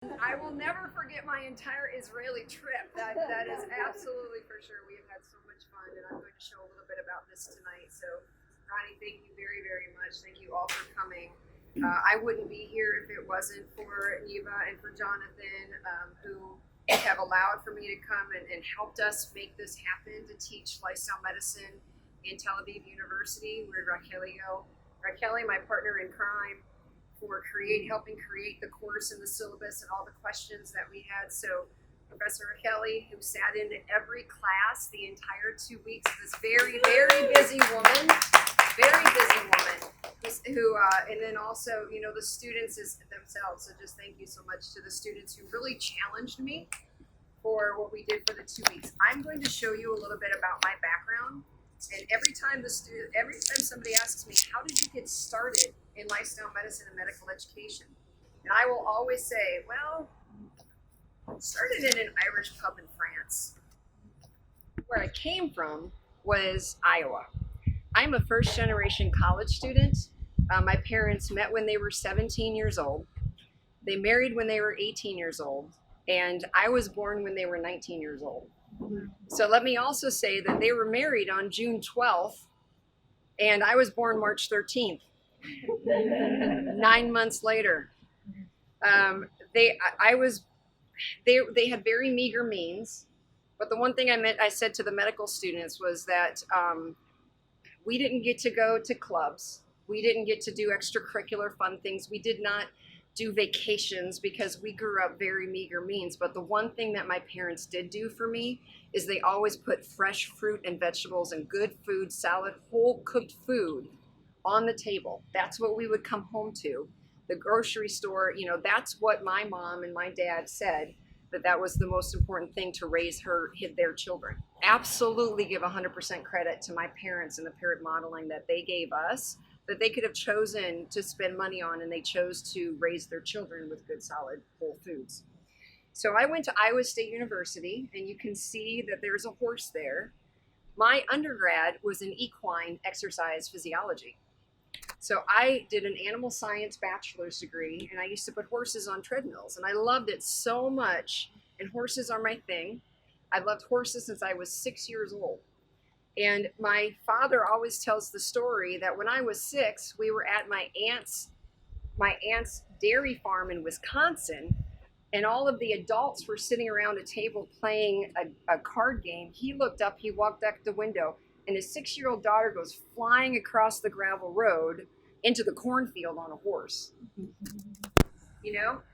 I will never forget my entire Israeli trip. That is absolutely for sure. We have had so much fun, and I'm going to show a little bit about this tonight. So, Ronnie, thank you very, very much. Thank you all for coming. I wouldn't be here if it wasn't for Neva and for Jonathan, who have allowed for me to come and helped us make this happen, to teach lifestyle medicine in Tel Aviv University, where Raquel go. Raquel, my partner in crime, for helping create the course and the syllabus and all the questions that we had. So Professor Kelly, who sat in every class the entire 2 weeks, this very, very busy woman, who and then also, the students themselves. So just thank you so much to the students who really challenged me for what we did for the 2 weeks. I'm going to show you a little bit about my background. And every time somebody asks me, how did you get started in lifestyle medicine and medical education? And I will always say, well, I started in an Irish pub in France. Where I came from was Iowa. I'm a first generation college student. My parents met when they were 17 years old. They married when they were 18 years old. And I was born when they were 19 years old. So let me also say that they were married on June 12th, and I was born March 13th, 9 months later. They had very meager means, but the one thing I said to the medical students was that we didn't get to go to clubs. We didn't get to do extracurricular fun things. We did not do vacations because we grew up very meager means. But the one thing that my parents did do for me is they always put fresh fruit and vegetables and good food, salad, whole cooked food on the table. That's what we would come home to. The grocery store, that's what my mom and my dad said, that was the most important thing to raise their children. Absolutely give 100% credit to my parents and the parent modeling that they gave us, that they could have chosen to spend money on, and they chose to raise their children with good, solid, whole foods. So I went to Iowa State University, and you can see that there's a horse there. My undergrad was in equine exercise physiology. So I did an animal science bachelor's degree, and I used to put horses on treadmills, and I loved it so much, and horses are my thing. I've loved horses since I was 6 years old. And my father always tells the story that when I was 6, we were at my aunt's dairy farm in Wisconsin, and all of the adults were sitting around a table playing a card game. He looked up, he walked up the window, and his 6-year-old daughter goes flying across the gravel road into the cornfield on a horse.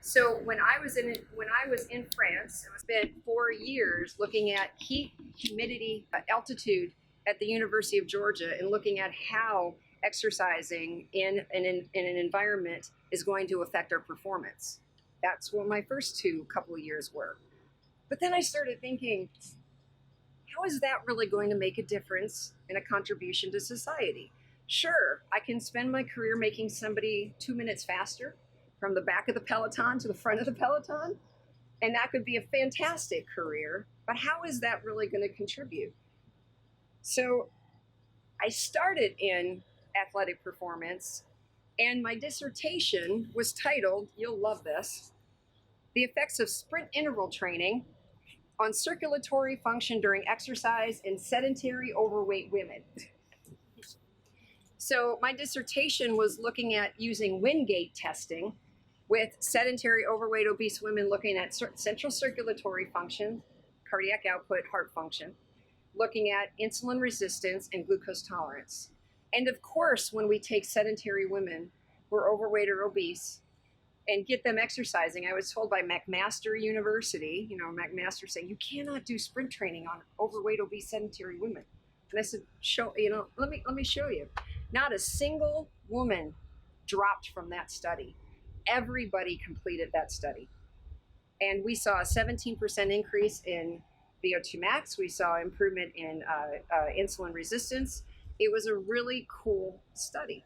So when I was in France, I spent 4 years looking at heat, humidity, altitude at the University of Georgia, and looking at how exercising in an environment is going to affect our performance. That's what my first couple of years were. But then I started thinking, how is that really going to make a difference and a contribution to society? Sure, I can spend my career making somebody 2 minutes faster from the back of the peloton to the front of the peloton, and that could be a fantastic career, but how is that really going to contribute? So I started in athletic performance, and my dissertation was titled, you'll love this, The Effects of Sprint Interval Training on Circulatory Function During Exercise in Sedentary Overweight Women. So my dissertation was looking at using Wingate testing with sedentary, overweight, obese women, looking at central circulatory function, cardiac output, heart function, looking at insulin resistance and glucose tolerance. And of course, when we take sedentary women who are overweight or obese and get them exercising, I was told by McMaster University, McMaster saying, you cannot do sprint training on overweight, obese, sedentary women. And I said, let me show you. Not a single woman dropped from that study. Everybody completed that study. And we saw a 17% increase in VO2 max. We saw improvement in insulin resistance. It was a really cool study.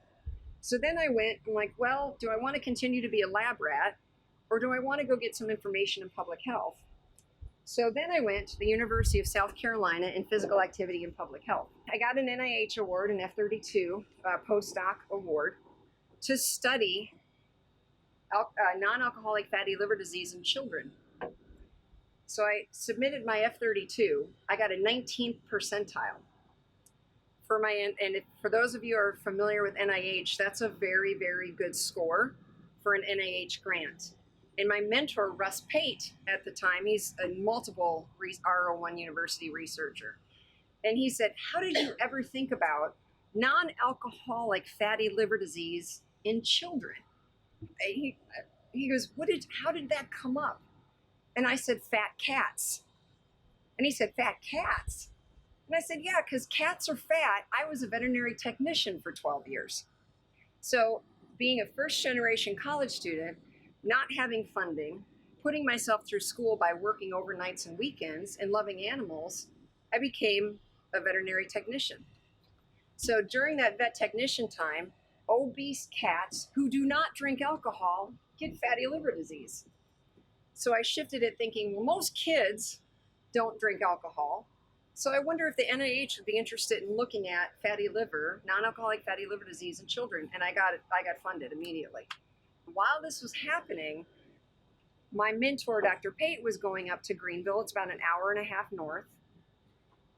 So then I went, I'm like, well, do I want to continue to be a lab rat, or do I want to go get some information in public health? So then I went to the University of South Carolina in physical activity and public health. I got an NIH award, an F32 postdoc award, to study non-alcoholic fatty liver disease in children. So I submitted my F32. I got a 19th percentile. For those of you who are familiar with NIH, that's a very, very good score for an NIH grant. And my mentor, Russ Pate, at the time, he's a multiple R01 university researcher. And he said, how did you ever think about non-alcoholic fatty liver disease in children? He goes, how did that come up? And I said, fat cats. And he said, fat cats? And I said, yeah, because cats are fat. I was a veterinary technician for 12 years. So being a first generation college student, not having funding, putting myself through school by working overnights and weekends and loving animals, I became a veterinary technician. So during that vet technician time, obese cats who do not drink alcohol get fatty liver disease. So I shifted it thinking, well, most kids don't drink alcohol. So I wonder if the NIH would be interested in looking at fatty liver, non-alcoholic fatty liver disease in children. And I got funded immediately. While this was happening, my mentor, Dr. Pate, was going up to Greenville. It's about an hour and a half north.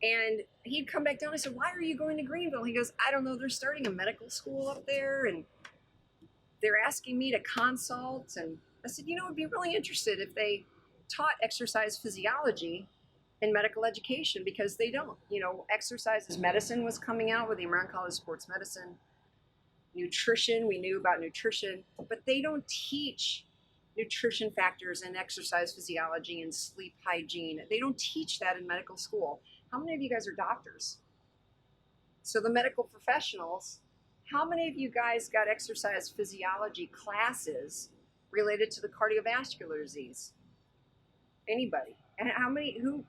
And he'd come back down. I said, why are you going to Greenville? He goes, I don't know. They're starting a medical school up there, and they're asking me to consult. And I said, I'd be really interested if they taught exercise physiology in medical education, because they don't. Exercise as medicine was coming out with the American College of Sports Medicine. Nutrition, we knew about nutrition, but they don't teach nutrition factors and exercise physiology and sleep hygiene. They don't teach that in medical school. How many of you guys are doctors? So the medical professionals, how many of you guys got exercise physiology classes related to the cardiovascular disease? Anybody? And how many, oh,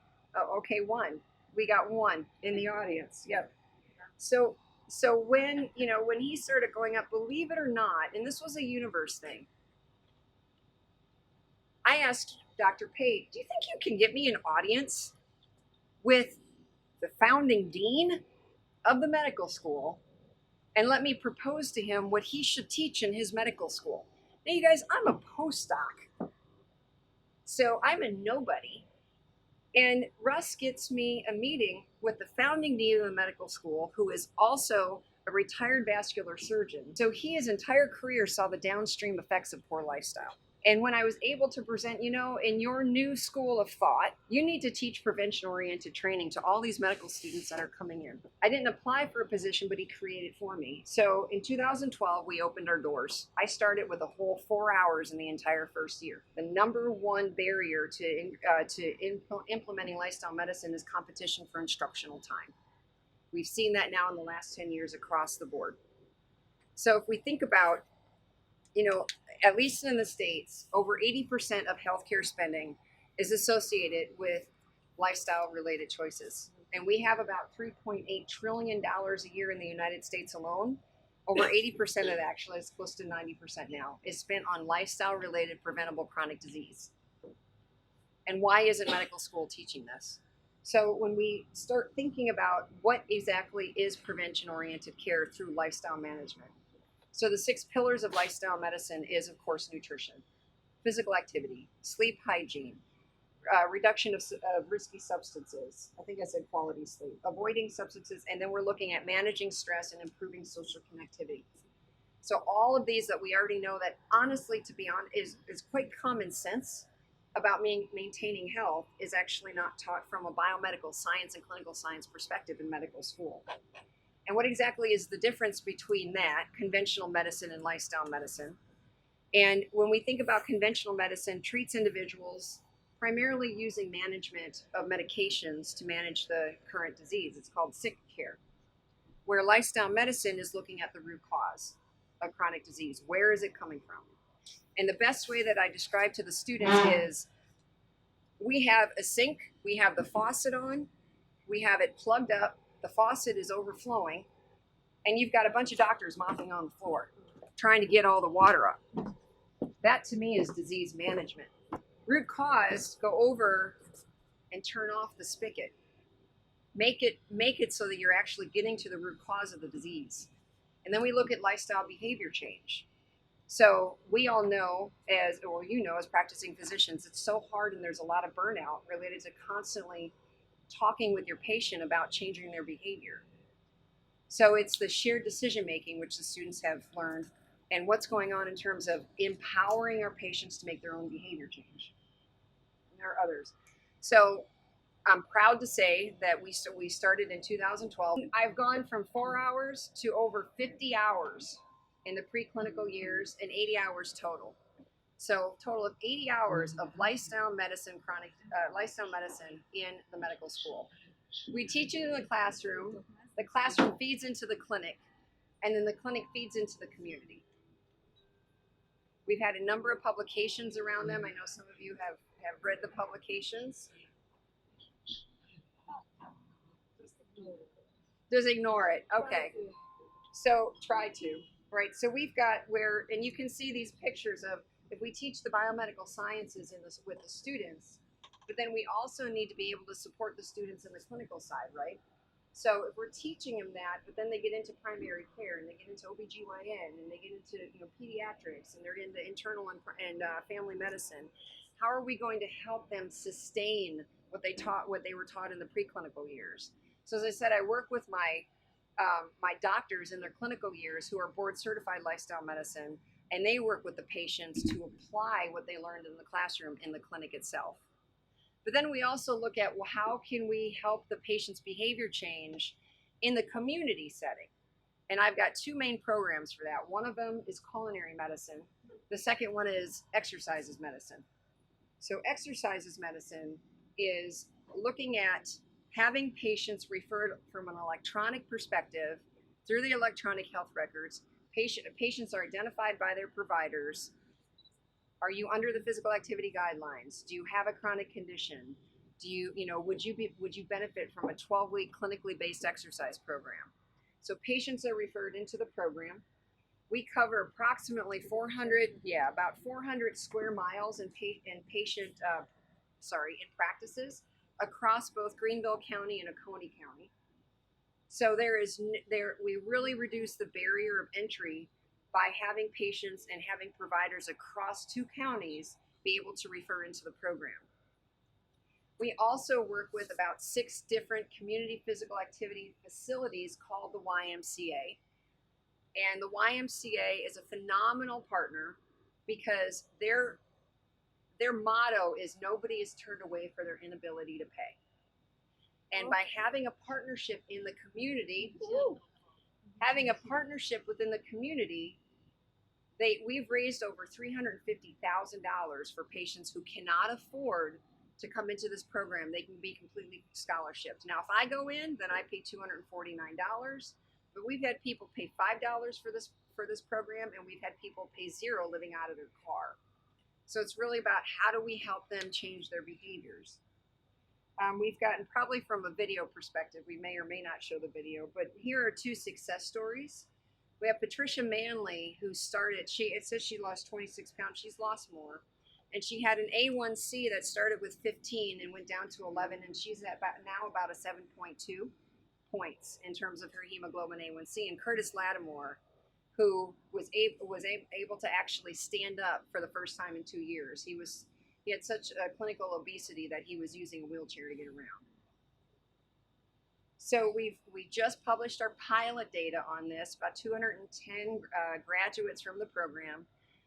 okay, one. We got one in the audience, yep. So when he started going up, believe it or not, and this was a universe thing, I asked Dr. Pate, do you think you can get me an audience with the founding dean of the medical school and let me propose to him what he should teach in his medical school? Now, you guys, I'm a postdoc, so I'm a nobody. And Russ gets me a meeting with the founding dean of the medical school, who is also a retired vascular surgeon. So his entire career saw the downstream effects of poor lifestyle. And when I was able to present, in your new school of thought, you need to teach prevention-oriented training to all these medical students that are coming in. I didn't apply for a position, but he created it for me. So in 2012, we opened our doors. I started with a whole 4 hours in the entire first year. The number one barrier to implementing lifestyle medicine is competition for instructional time. We've seen that now in the last 10 years across the board. So if we think about, at least in the States, over 80% of healthcare spending is associated with lifestyle-related choices. And we have about $3.8 trillion a year in the United States alone. Over 80% of that, actually, it's close to 90% now, is spent on lifestyle-related preventable chronic disease. And why isn't medical school teaching this? So when we start thinking about what exactly is prevention-oriented care through lifestyle management, so the 6 pillars of lifestyle medicine is, of course, nutrition, physical activity, sleep hygiene, reduction of risky substances. I think I said quality sleep, avoiding substances, and then we're looking at managing stress and improving social connectivity. So all of these that we already know that, honestly, to be honest, is quite common sense about maintaining health, is actually not taught from a biomedical science and clinical science perspective in medical school. And what exactly is the difference between that, conventional medicine and lifestyle medicine? And when we think about conventional medicine, treats individuals primarily using management of medications to manage the current disease. It's called sick care. Where lifestyle medicine is looking at the root cause of chronic disease. Where is it coming from? And the best way that I describe to the students is, we have a sink, we have the faucet on, we have it plugged up, the faucet is overflowing, and you've got a bunch of doctors mopping on the floor, trying to get all the water up. That, to me, is disease management. Root cause, go over and turn off the spigot. Make it so that you're actually getting to the root cause of the disease. And then we look at lifestyle behavior change. So we all know, as well, you know, as practicing physicians, it's so hard and there's a lot of burnout related to constantly talking with your patient about changing their behavior. So it's the shared decision making, which the students have learned, and what's going on in terms of empowering our patients to make their own behavior change. And there are others. So I'm proud to say that we started in 2012. I've gone from 4 hours to over 50 hours in the preclinical years and 80 hours total. So total of 80 hours of lifestyle medicine, lifestyle medicine in the medical school. We teach it in the classroom. The classroom feeds into the clinic, and then the clinic feeds into the community. We've had a number of publications around them. I know some of you have read the publications. Just ignore it. Okay. So try to, right? So we've got where, and you can see these pictures of if we teach the biomedical sciences in this with the students, but then we also need to be able to support the students in the clinical side, right? So if we're teaching them that, but then they get into primary care and they get into OBGYN and they get into pediatrics and they're into internal and family medicine, how are we going to help them sustain what they were taught in the preclinical years? So as I said, I work with my doctors in their clinical years who are board certified lifestyle medicine, and they work with the patients to apply what they learned in the classroom in the clinic itself. But then we also look at, well, how can we help the patient's behavior change in the community setting? And I've got two main programs for that. One of them is culinary medicine. The second one is exercises medicine. So exercises medicine is looking at having patients referred from an electronic perspective through the electronic health records. Patients are identified by their providers. Are you under the physical activity guidelines? Do you have a chronic condition? Do you, would you benefit from a 12-week clinically based exercise program? So patients are referred into the program. We cover approximately about 400 square miles in practices across both Greenville County and Oconee County. So we really reduce the barrier of entry by having patients and having providers across two counties be able to refer into the program. We also work with about 6 different community physical activity facilities called the YMCA. And the YMCA is a phenomenal partner because their motto is nobody is turned away for their inability to pay. And by having a partnership in the community, we've raised over $350,000 for patients who cannot afford to come into this program. They can be completely scholarshiped. Now, if I go in, then I pay $249, but we've had people pay $5 for this program, and we've had people pay $0 living out of their car. So it's really about how do we help them change their behaviors. We've gotten, probably from a video perspective, we may or may not show the video, but here are 2 success stories. We have Patricia Manley, who started, it says she lost 26 pounds, she's lost more. And she had an A1C that started with 15 and went down to 11, and she's at about a 7.2 points in terms of her hemoglobin A1C. And Curtis Lattimore, who was able to actually stand up for the first time in 2 years. He had such a clinical obesity that he was using a wheelchair to get around. So we just published our pilot data on this, about 210 graduates from the program,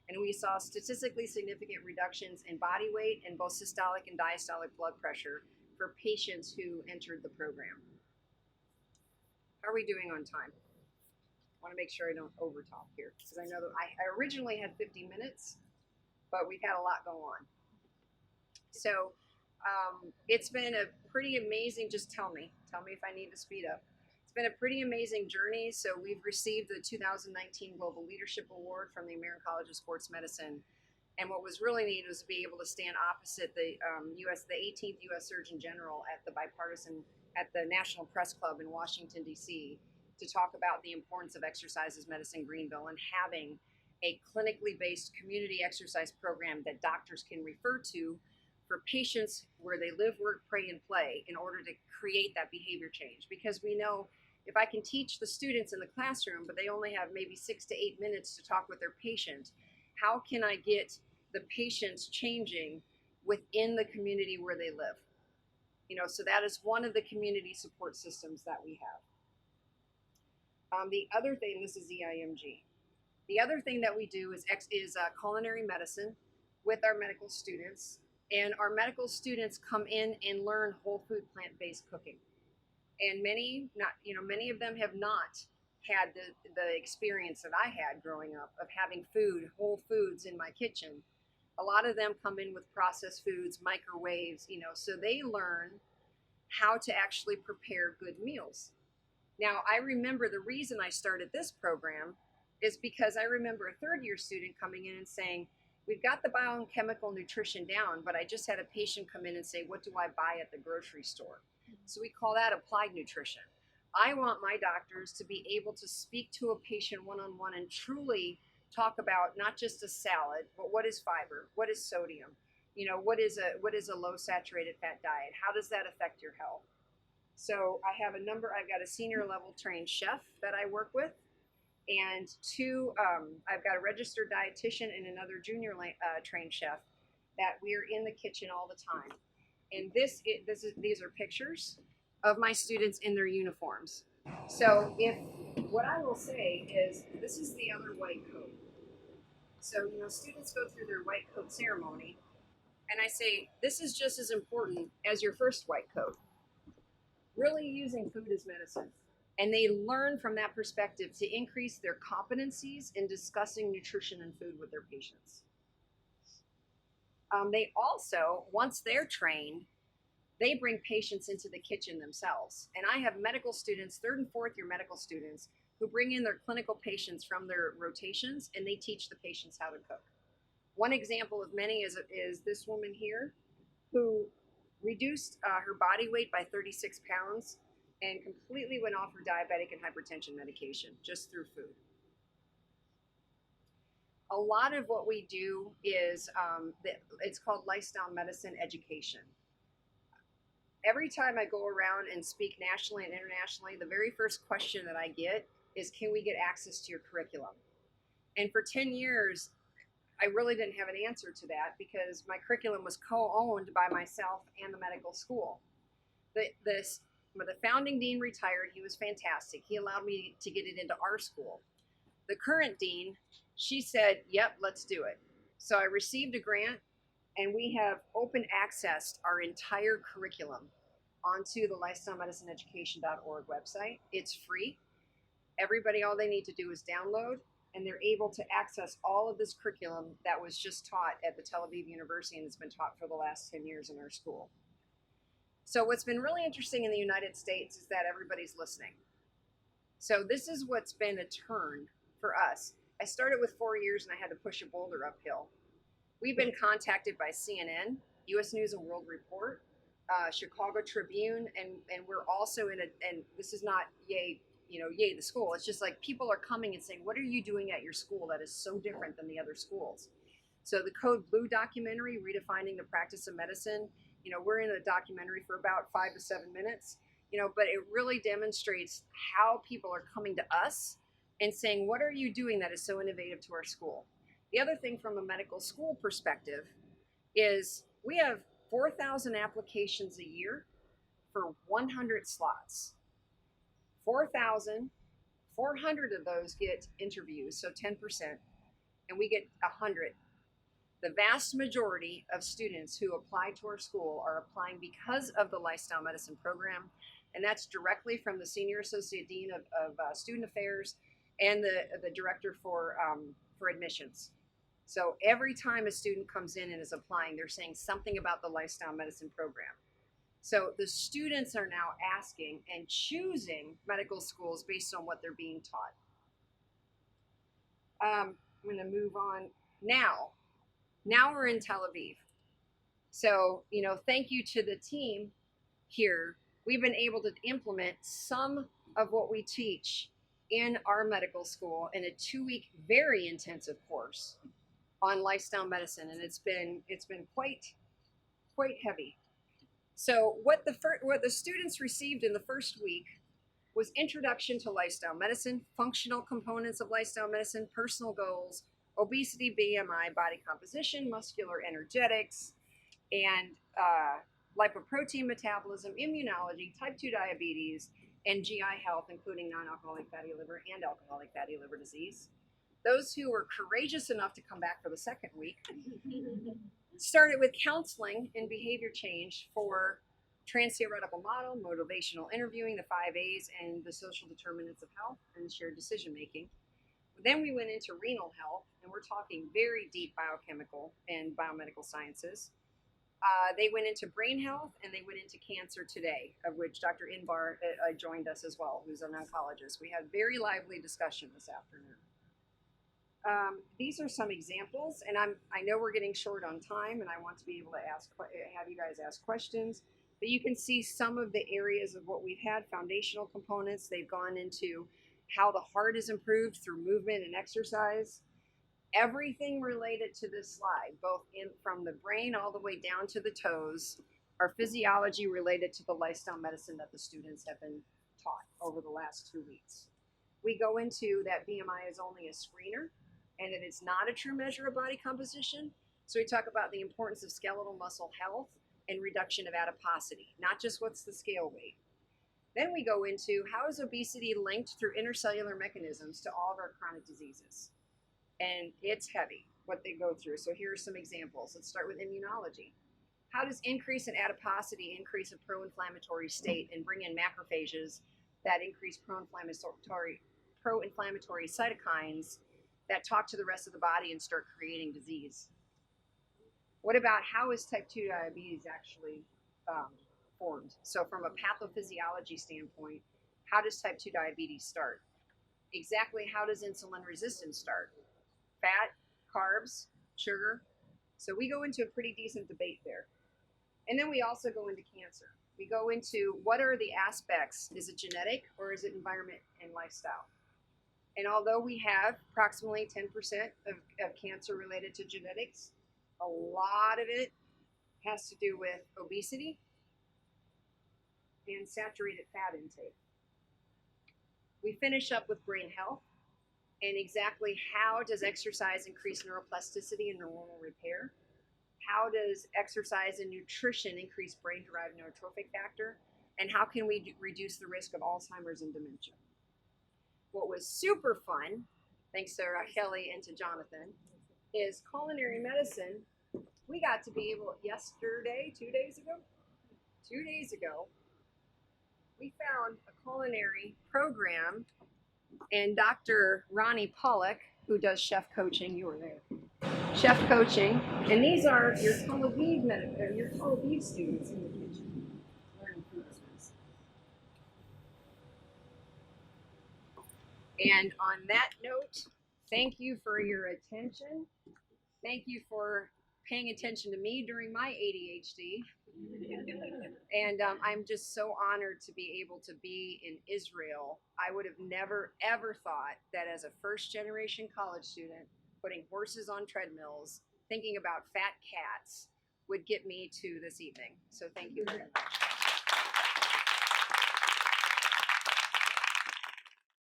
and we saw statistically significant reductions in body weight and both systolic and diastolic blood pressure for patients who entered the program. How are we doing on time? I want to make sure I don't overtalk here, because I know that I originally had 50 minutes, but we've had a lot go on. So it's been a pretty amazing, just tell me if I need to speed up. It's been a pretty amazing journey. So we've received the 2019 Global Leadership Award from the American College of Sports Medicine. And what was really neat was to be able to stand opposite the 18th U.S. Surgeon General at the National Press Club in Washington, D.C. to talk about the importance of exercises medicine Greenville and having a clinically based community exercise program that doctors can refer to for patients where they live, work, pray, and play in order to create that behavior change. Because we know if I can teach the students in the classroom, but they only have maybe 6 to 8 minutes to talk with their patient, How can I get the patients changing within the community where they live? So that is one of the community support systems that we have. The other thing, this is EIMG. The other thing that we do is culinary medicine with our medical students. And our medical students come in and learn whole food, plant-based cooking. And many of them have not had the experience that I had growing up of having whole foods in my kitchen. A lot of them come in with processed foods, microwaves, so they learn how to actually prepare good meals. Now, I remember the reason I started this program is because I remember a third-year student coming in and saying, we've got the biochemical nutrition down, but I just had a patient come in and say, what do I buy at the grocery store? So we call that applied nutrition. I want my doctors to be able to speak to a patient one-on-one and truly talk about not just a salad, but what is fiber, what is sodium, what is a low saturated fat diet, how does that affect your health? So I've got a senior level trained chef that I work with, and I've got a registered dietitian and another junior trained chef that we're in the kitchen all the time. And these are pictures of my students in their uniforms. So what I will say is, this is the other white coat. So, students go through their white coat ceremony, and I say, this is just as important as your first white coat. Really using food as medicine. And they learn from that perspective to increase their competencies in discussing nutrition and food with their patients. They also, once they're trained, they bring patients into the kitchen themselves. And I have medical students, 3rd and 4th year medical students, who bring in their clinical patients from their rotations, and they teach the patients how to cook. One example of many is this woman here, who reduced her body weight by 36 pounds and completely went off her diabetic and hypertension medication just through food. A lot of what we do is, it's called lifestyle medicine education. Every time I go around and speak nationally and internationally, the very first question that I get is, can we get access to your curriculum? And for 10 years, I really didn't have an answer to that because my curriculum was co-owned by myself and the medical school. The founding dean retired. He was fantastic. He allowed me to get it into our school. The current dean, she said, yep, let's do it. So I received a grant, and we have open accessed our entire curriculum onto the lifestylemedicineeducation.org website. It's free. Everybody, all they need to do is download, and they're able to access all of this curriculum that was just taught at the Tel Aviv University and has been taught for the last 10 years in our school. So what's been really interesting in the United States is that everybody's listening. So this is what's been a turn for us. I started with 4 years and I had to push a boulder uphill. We've been contacted by CNN, U.S. News and World Report, Chicago Tribune, and we're also and this is not yay the school. It's just like people are coming and saying, what are you doing at your school that is so different than the other schools? So the Code Blue documentary, Redefining the Practice of Medicine, we're in a documentary for about 5 to 7 minutes, but it really demonstrates how people are coming to us and saying, what are you doing that is so innovative to our school? The other thing from a medical school perspective is we have 4,000 applications a year for 100 slots. 4,400 of those get interviews, so 10%, and we get 100. The vast majority of students who apply to our school are applying because of the lifestyle medicine program, and that's directly from the Senior Associate Dean of Student Affairs and the Director for Admissions. So every time a student comes in and is applying, they're saying something about the lifestyle medicine program. So the students are now asking and choosing medical schools based on what they're being taught. I'm going to move on now. Now we're in Tel Aviv. So, thank you to the team here. We've been able to implement some of what we teach in our medical school in a 2-week, very intensive course on lifestyle medicine, and it's been quite heavy. So what the students received in the first week was introduction to lifestyle medicine, functional components of lifestyle medicine, personal goals, obesity, BMI, body composition, muscular energetics, and lipoprotein metabolism, immunology, type 2 diabetes, and GI health, including non-alcoholic fatty liver and alcoholic fatty liver disease. Those who were courageous enough to come back for the second week started with counseling and behavior change for trans-theoretical model, motivational interviewing, the 5 A's, and the social determinants of health and shared decision making. Then we went into renal health, and we're talking very deep biochemical and biomedical sciences. They went into brain health, and they went into cancer today, of which Dr. Inbar joined us as well, who's an oncologist. We had a very lively discussion this afternoon. These are some examples, and I know we're getting short on time, and I want to be able to have you guys ask questions. But you can see some of the areas of what we've had, foundational components. They've gone into how the heart is improved through movement and exercise. Everything related to this slide, both from the brain all the way down to the toes, are physiology related to the lifestyle medicine that the students have been taught over the last 2 weeks. We go into that BMI is only a screener, and that it's not a true measure of body composition. So we talk about the importance of skeletal muscle health and reduction of adiposity, not just what's the scale weight. Then we go into how is obesity linked through intercellular mechanisms to all of our chronic diseases. And it's heavy what they go through. So here are some examples. Let's start with immunology. How does increase in adiposity increase a pro-inflammatory state and bring in macrophages that increase pro-inflammatory cytokines that talk to the rest of the body and start creating disease? What about how is type 2 diabetes actually formed? So from a pathophysiology standpoint, how does type 2 diabetes start? Exactly how does insulin resistance start? Fat, carbs, sugar. So we go into a pretty decent debate there. And then we also go into cancer. We go into what are the aspects? Is it genetic or is it environment and lifestyle? And although we have approximately 10% of cancer related to genetics, a lot of it has to do with obesity and saturated fat intake. We finish up with brain health and exactly how does exercise increase neuroplasticity and neuronal repair? How does exercise and nutrition increase brain-derived neurotrophic factor? And how can we reduce the risk of Alzheimer's and dementia? What was super fun, thanks to Kelly and to Jonathan, is culinary medicine. We got to be able, yesterday, 2 days ago, we found a culinary program, and Dr. Ronnie Pollock, who does chef coaching, you were there, chef coaching, and these are your Tel Aviv students in the kitchen learning food business. And on that note, thank you for your attention. Thank you for paying attention to me during my ADHD. And I'm just so honored to be able to be in Israel. I would have never, ever thought that as a first-generation college student, putting horses on treadmills, thinking about fat cats, would get me to this evening. So thank you very much.